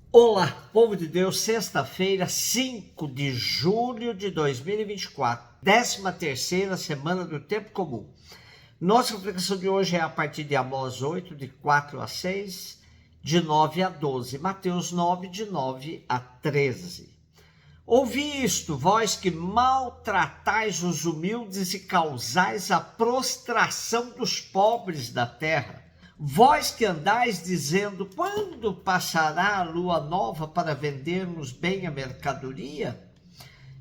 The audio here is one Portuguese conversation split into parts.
Olá, povo de Deus, sexta-feira, 5 de julho de 2024, 13ª semana do Tempo Comum. Nossa reflexão de hoje é a partir de Amós 8, de 4 a 6, de 9 a 12, Mateus 9, de 9 a 13. Ouvi isto, vós que maltratais os humildes e causais a prostração dos pobres da terra. Vós que andais dizendo, quando passará a lua nova para vendermos bem a mercadoria?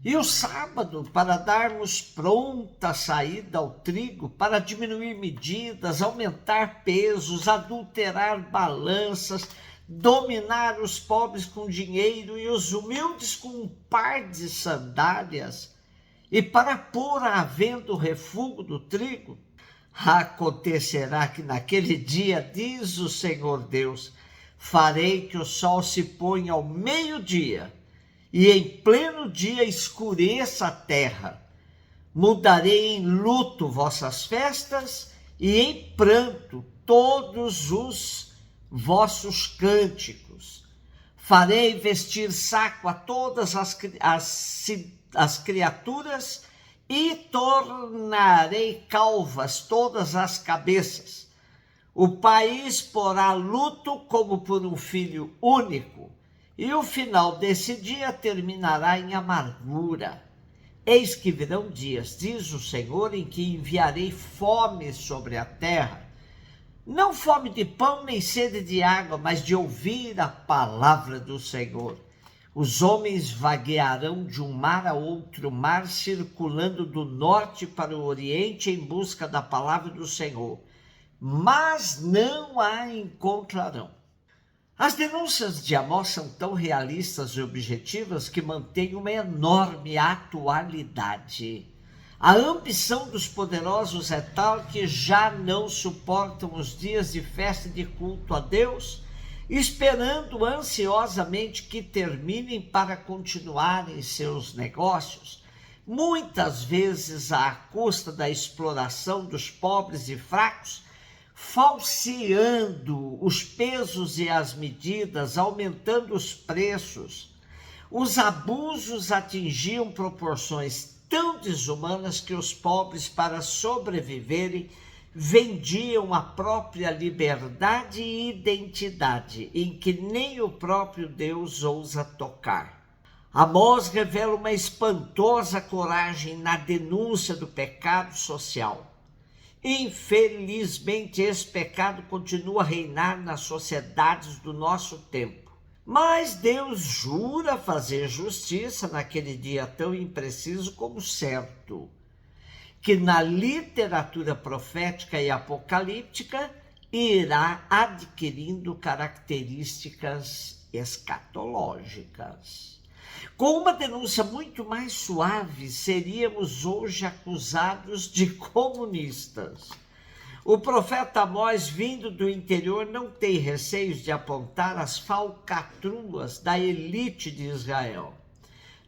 E o sábado para darmos pronta saída ao trigo, para diminuir medidas, aumentar pesos, adulterar balanças, dominar os pobres com dinheiro e os humildes com um par de sandálias, e para pôr à venda o refúgio do trigo? Acontecerá que naquele dia, diz o Senhor Deus, farei que o sol se ponha ao meio-dia e em pleno dia escureça a terra. Mudarei em luto vossas festas e em pranto todos os vossos cânticos. Farei vestir saco a todas as criaturas e tornarei calvas todas as cabeças. O país porá luto como por um filho único, e o final desse dia terminará em amargura. Eis que virão dias, diz o Senhor, em que enviarei fome sobre a terra, não fome de pão nem sede de água, mas de ouvir a palavra do Senhor. Os homens vaguearão de um mar a outro mar, circulando do norte para o oriente em busca da palavra do Senhor, mas não a encontrarão. As denúncias de Amós são tão realistas e objetivas que mantêm uma enorme atualidade. A ambição dos poderosos é tal que já não suportam os dias de festa e de culto a Deus, esperando ansiosamente que terminem para continuarem seus negócios, muitas vezes à custa da exploração dos pobres e fracos, falseando os pesos e as medidas, aumentando os preços. Os abusos atingiam proporções tão desumanas que os pobres, para sobreviverem, vendiam a própria liberdade e identidade, em que nem o próprio Deus ousa tocar. Amós revela uma espantosa coragem na denúncia do pecado social. Infelizmente, esse pecado continua a reinar nas sociedades do nosso tempo. Mas Deus jura fazer justiça naquele dia tão impreciso como certo, que na literatura profética e apocalíptica irá adquirindo características escatológicas. Com uma denúncia muito mais suave, seríamos hoje acusados de comunistas. O profeta Amós, vindo do interior, não tem receios de apontar as falcatruas da elite de Israel.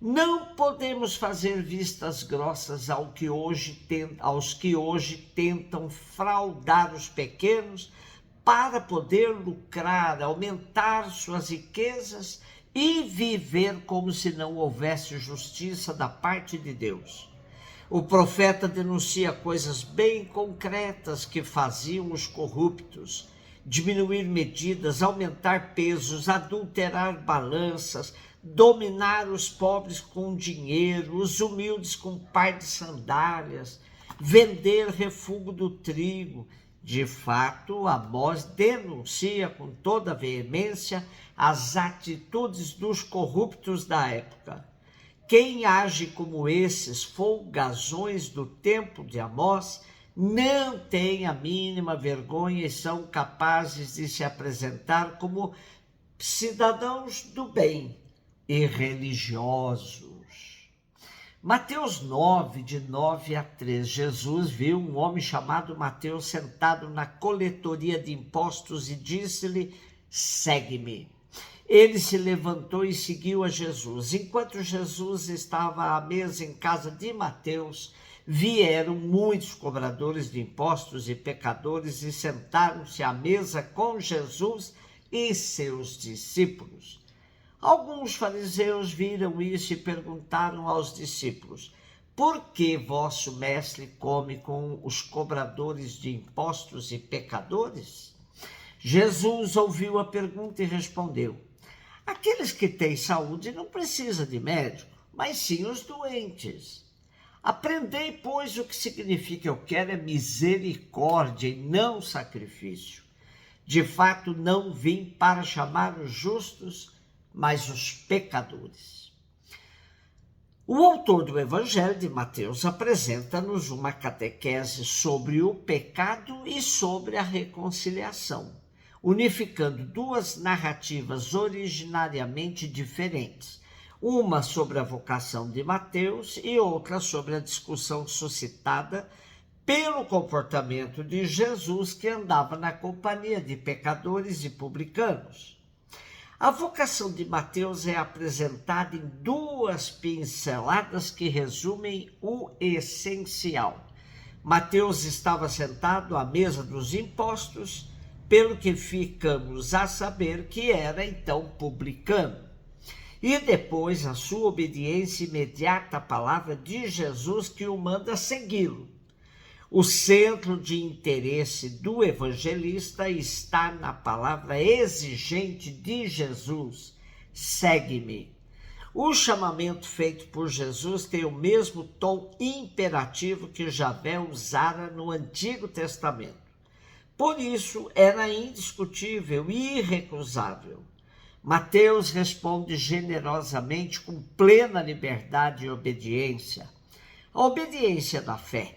Não podemos fazer vistas grossas aos que hoje tentam fraudar os pequenos para poder lucrar, aumentar suas riquezas e viver como se não houvesse justiça da parte de Deus. O profeta denuncia coisas bem concretas que faziam os corruptos: diminuir medidas, aumentar pesos, adulterar balanças, dominar os pobres com dinheiro, os humildes com par de sandálias, vender refúgio do trigo. De fato, Amós denuncia com toda veemência as atitudes dos corruptos da época. Quem age como esses folgazões do tempo de Amós não tem a mínima vergonha e são capazes de se apresentar como cidadãos do bem e religiosos. Mateus 9, de 9 a 13, Jesus viu um homem chamado Mateus sentado na coletoria de impostos e disse-lhe: segue-me. Ele se levantou e seguiu a Jesus. Enquanto Jesus estava à mesa em casa de Mateus, vieram muitos cobradores de impostos e pecadores e sentaram-se à mesa com Jesus e seus discípulos. Alguns fariseus viram isso e perguntaram aos discípulos: por que vosso mestre come com os cobradores de impostos e pecadores? Jesus ouviu a pergunta e respondeu: aqueles que têm saúde não precisam de médico, mas sim os doentes. Aprendei, pois, o que significa: eu quero é misericórdia e não sacrifício. De fato, não vim para chamar os justos, mas os pecadores. O autor do Evangelho de Mateus apresenta-nos uma catequese sobre o pecado e sobre a reconciliação, unificando duas narrativas originariamente diferentes, uma sobre a vocação de Mateus e outra sobre a discussão suscitada pelo comportamento de Jesus, que andava na companhia de pecadores e publicanos. A vocação de Mateus é apresentada em duas pinceladas que resumem o essencial. Mateus estava sentado à mesa dos impostos, pelo que ficamos a saber que era então publicano. E depois a sua obediência imediata à palavra de Jesus, que o manda segui-lo. O centro de interesse do evangelista está na palavra exigente de Jesus: segue-me. O chamamento feito por Jesus tem o mesmo tom imperativo que Javé usara no Antigo Testamento. Por isso, era indiscutível e irrecusável. Mateus responde generosamente, com plena liberdade e obediência. A obediência da fé.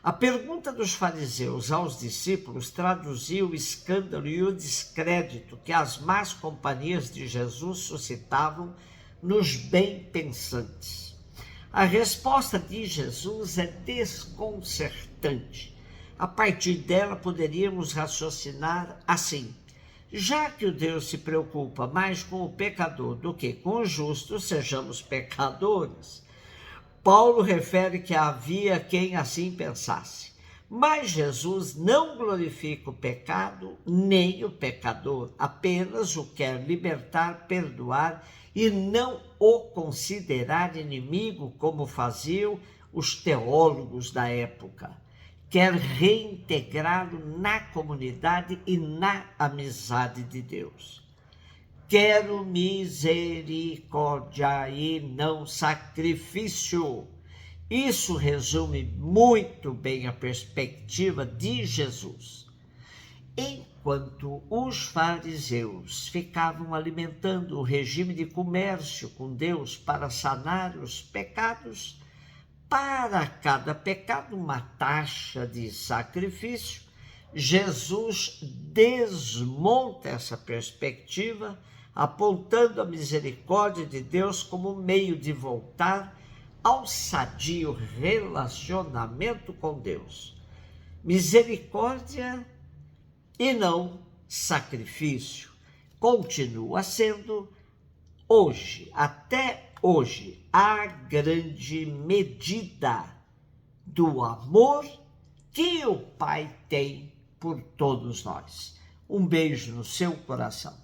A pergunta dos fariseus aos discípulos traduziu o escândalo e o descrédito que as más companhias de Jesus suscitavam nos bem-pensantes. A resposta de Jesus é desconcertante. A partir dela poderíamos raciocinar assim: já que o Deus se preocupa mais com o pecador do que com o justo, sejamos pecadores. Paulo refere que havia quem assim pensasse. Mas Jesus não glorifica o pecado nem o pecador, apenas o quer libertar, perdoar e não o considerar inimigo, como faziam os teólogos da época. Quer reintegrá-lo na comunidade e na amizade de Deus. Quero misericórdia e não sacrifício. Isso resume muito bem a perspectiva de Jesus. Enquanto os fariseus ficavam alimentando o regime de comércio com Deus para sanar os pecados, para cada pecado uma taxa de sacrifício, Jesus desmonta essa perspectiva, apontando a misericórdia de Deus como meio de voltar ao sadio relacionamento com Deus. Misericórdia e não sacrifício. Continua sendo hoje, até hoje, a grande medida do amor que o Pai tem por todos nós. Um beijo no seu coração.